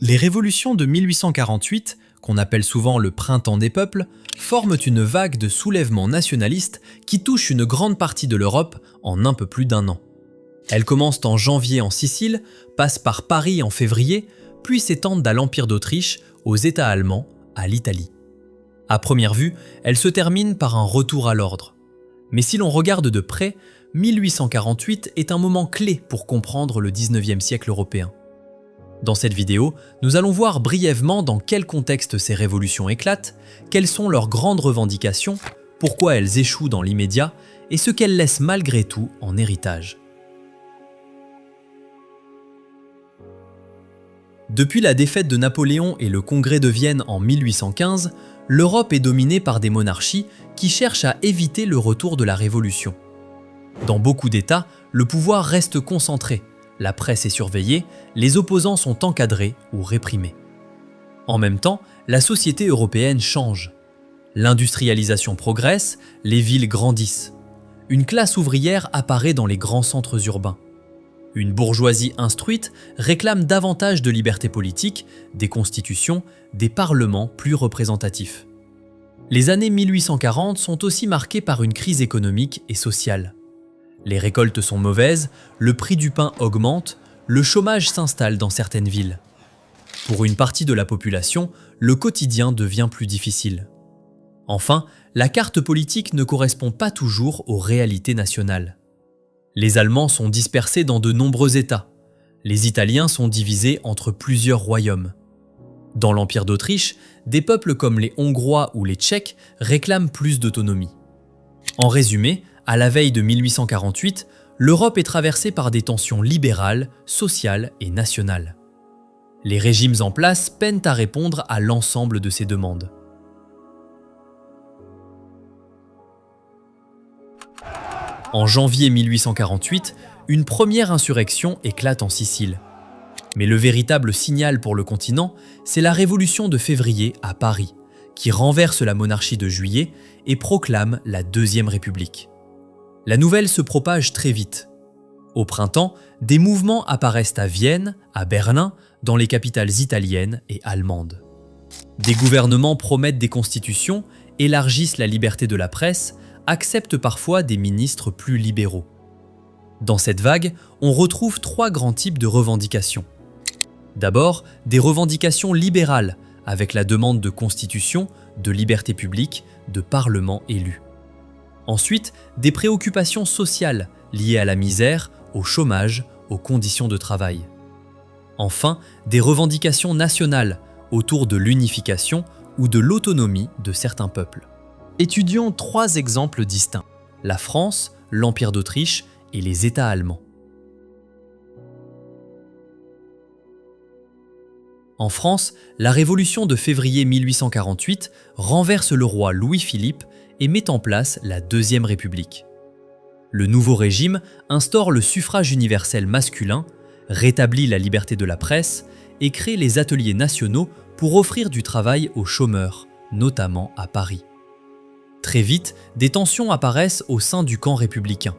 Les révolutions de 1848, qu'on appelle souvent le printemps des peuples, forment une vague de soulèvements nationalistes qui touche une grande partie de l'Europe en un peu plus d'un an. Elles commencent en janvier en Sicile, passent par Paris en février, puis s'étendent à l'Empire d'Autriche, aux États allemands, à l'Italie. À première vue, elles se terminent par un retour à l'ordre. Mais si l'on regarde de près, 1848 est un moment clé pour comprendre le 19e siècle européen. Dans cette vidéo, nous allons voir brièvement dans quel contexte ces révolutions éclatent, quelles sont leurs grandes revendications, pourquoi elles échouent dans l'immédiat et ce qu'elles laissent malgré tout en héritage. Depuis la défaite de Napoléon et le Congrès de Vienne en 1815, l'Europe est dominée par des monarchies qui cherchent à éviter le retour de la Révolution. Dans beaucoup d'États, le pouvoir reste concentré, la presse est surveillée, les opposants sont encadrés ou réprimés. En même temps, la société européenne change. L'industrialisation progresse, les villes grandissent. Une classe ouvrière apparaît dans les grands centres urbains. Une bourgeoisie instruite réclame davantage de liberté politique, des constitutions, des parlements plus représentatifs. Les années 1840 sont aussi marquées par une crise économique et sociale. Les récoltes sont mauvaises, le prix du pain augmente, le chômage s'installe dans certaines villes. Pour une partie de la population, le quotidien devient plus difficile. Enfin, la carte politique ne correspond pas toujours aux réalités nationales. Les Allemands sont dispersés dans de nombreux États. Les Italiens sont divisés entre plusieurs royaumes. Dans l'Empire d'Autriche, des peuples comme les Hongrois ou les Tchèques réclament plus d'autonomie. En résumé, à la veille de 1848, l'Europe est traversée par des tensions libérales, sociales et nationales. Les régimes en place peinent à répondre à l'ensemble de ces demandes. En janvier 1848, une première insurrection éclate en Sicile. Mais le véritable signal pour le continent, c'est la Révolution de février à Paris, qui renverse la monarchie de Juillet et proclame la Deuxième République. La nouvelle se propage très vite. Au printemps, des mouvements apparaissent à Vienne, à Berlin, dans les capitales italiennes et allemandes. Des gouvernements promettent des constitutions, élargissent la liberté de la presse, acceptent parfois des ministres plus libéraux. Dans cette vague, on retrouve trois grands types de revendications. D'abord, des revendications libérales, avec la demande de constitution, de liberté publique, de parlement élu. Ensuite, des préoccupations sociales liées à la misère, au chômage, aux conditions de travail. Enfin, des revendications nationales autour de l'unification ou de l'autonomie de certains peuples. Étudions trois exemples distincts: la France, l'Empire d'Autriche et les États allemands. En France, la Révolution de février 1848 renverse le roi Louis-Philippe et met en place la Deuxième République. Le nouveau régime instaure le suffrage universel masculin, rétablit la liberté de la presse et crée les ateliers nationaux pour offrir du travail aux chômeurs, notamment à Paris. Très vite, des tensions apparaissent au sein du camp républicain.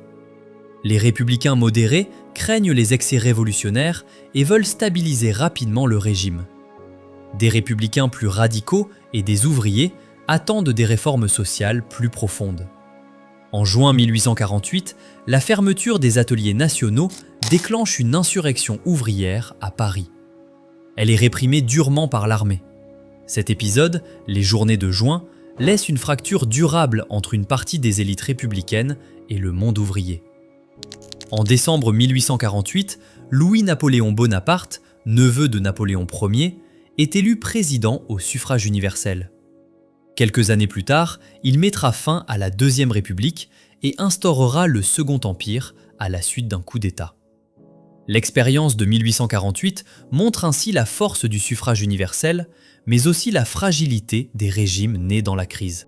Les républicains modérés craignent les excès révolutionnaires et veulent stabiliser rapidement le régime. Des républicains plus radicaux et des ouvriers attendent des réformes sociales plus profondes. En juin 1848, la fermeture des ateliers nationaux déclenche une insurrection ouvrière à Paris. Elle est réprimée durement par l'armée. Cet épisode, les Journées de juin, laisse une fracture durable entre une partie des élites républicaines et le monde ouvrier. En décembre 1848, Louis-Napoléon Bonaparte, neveu de Napoléon Ier, est élu président au suffrage universel. Quelques années plus tard, il mettra fin à la Deuxième République et instaurera le Second Empire à la suite d'un coup d'État. L'expérience de 1848 montre ainsi la force du suffrage universel, mais aussi la fragilité des régimes nés dans la crise.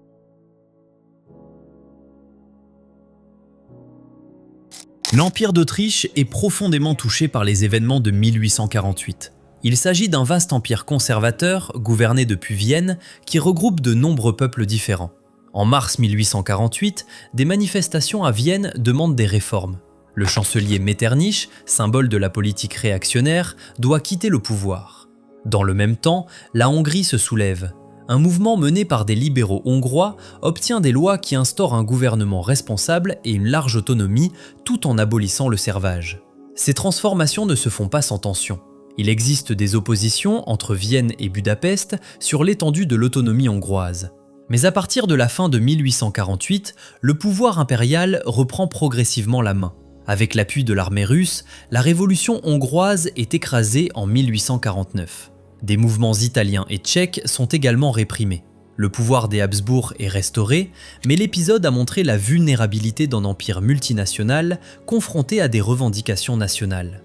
L'Empire d'Autriche est profondément touché par les événements de 1848. Il s'agit d'un vaste empire conservateur, gouverné depuis Vienne, qui regroupe de nombreux peuples différents. En mars 1848, des manifestations à Vienne demandent des réformes. Le chancelier Metternich, symbole de la politique réactionnaire, doit quitter le pouvoir. Dans le même temps, la Hongrie se soulève. Un mouvement mené par des libéraux hongrois obtient des lois qui instaurent un gouvernement responsable et une large autonomie tout en abolissant le servage. Ces transformations ne se font pas sans tension. Il existe des oppositions entre Vienne et Budapest sur l'étendue de l'autonomie hongroise. Mais à partir de la fin de 1848, le pouvoir impérial reprend progressivement la main. Avec l'appui de l'armée russe, la révolution hongroise est écrasée en 1849. Des mouvements italiens et tchèques sont également réprimés. Le pouvoir des Habsbourg est restauré, mais l'épisode a montré la vulnérabilité d'un empire multinational confronté à des revendications nationales.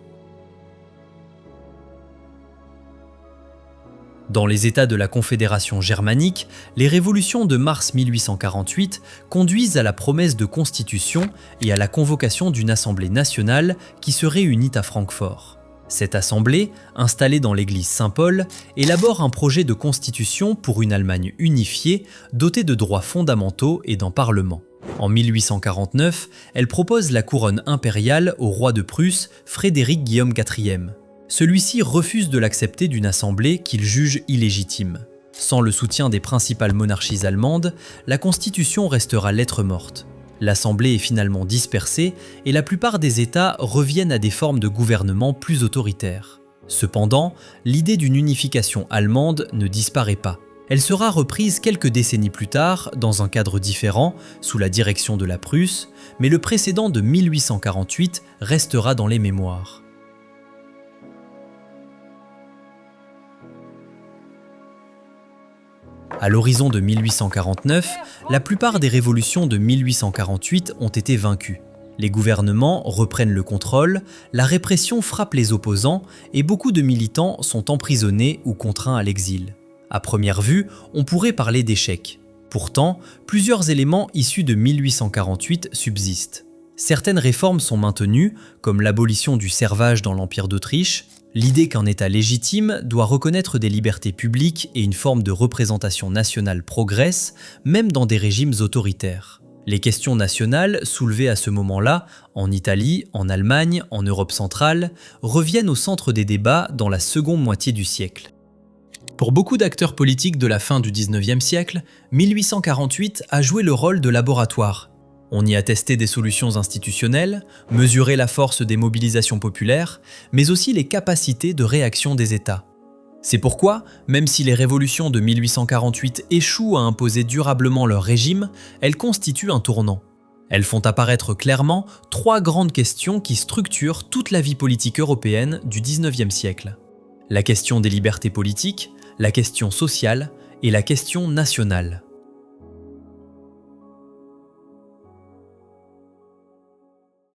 Dans les États de la Confédération germanique, les révolutions de mars 1848 conduisent à la promesse de constitution et à la convocation d'une assemblée nationale qui se réunit à Francfort. Cette assemblée, installée dans l'église Saint-Paul, élabore un projet de constitution pour une Allemagne unifiée, dotée de droits fondamentaux et d'un parlement. En 1849, elle propose la couronne impériale au roi de Prusse, Frédéric Guillaume IV. Celui-ci refuse de l'accepter d'une assemblée qu'il juge illégitime. Sans le soutien des principales monarchies allemandes, la constitution restera lettre morte. L'assemblée est finalement dispersée et la plupart des États reviennent à des formes de gouvernement plus autoritaires. Cependant, l'idée d'une unification allemande ne disparaît pas. Elle sera reprise quelques décennies plus tard, dans un cadre différent, sous la direction de la Prusse, mais le précédent de 1848 restera dans les mémoires. À l'horizon de 1849, la plupart des révolutions de 1848 ont été vaincues. Les gouvernements reprennent le contrôle, la répression frappe les opposants et beaucoup de militants sont emprisonnés ou contraints à l'exil. À première vue, on pourrait parler d'échec. Pourtant, plusieurs éléments issus de 1848 subsistent. Certaines réformes sont maintenues, comme l'abolition du servage dans l'Empire d'Autriche, l'idée qu'un État légitime doit reconnaître des libertés publiques et une forme de représentation nationale progresse, même dans des régimes autoritaires. Les questions nationales soulevées à ce moment-là, en Italie, en Allemagne, en Europe centrale, reviennent au centre des débats dans la seconde moitié du siècle. Pour beaucoup d'acteurs politiques de la fin du XIXe siècle, 1848 a joué le rôle de laboratoire. On y a testé des solutions institutionnelles, mesuré la force des mobilisations populaires, mais aussi les capacités de réaction des États. C'est pourquoi, même si les révolutions de 1848 échouent à imposer durablement leur régime, elles constituent un tournant. Elles font apparaître clairement trois grandes questions qui structurent toute la vie politique européenne du XIXe siècle. La question des libertés politiques, la question sociale et la question nationale.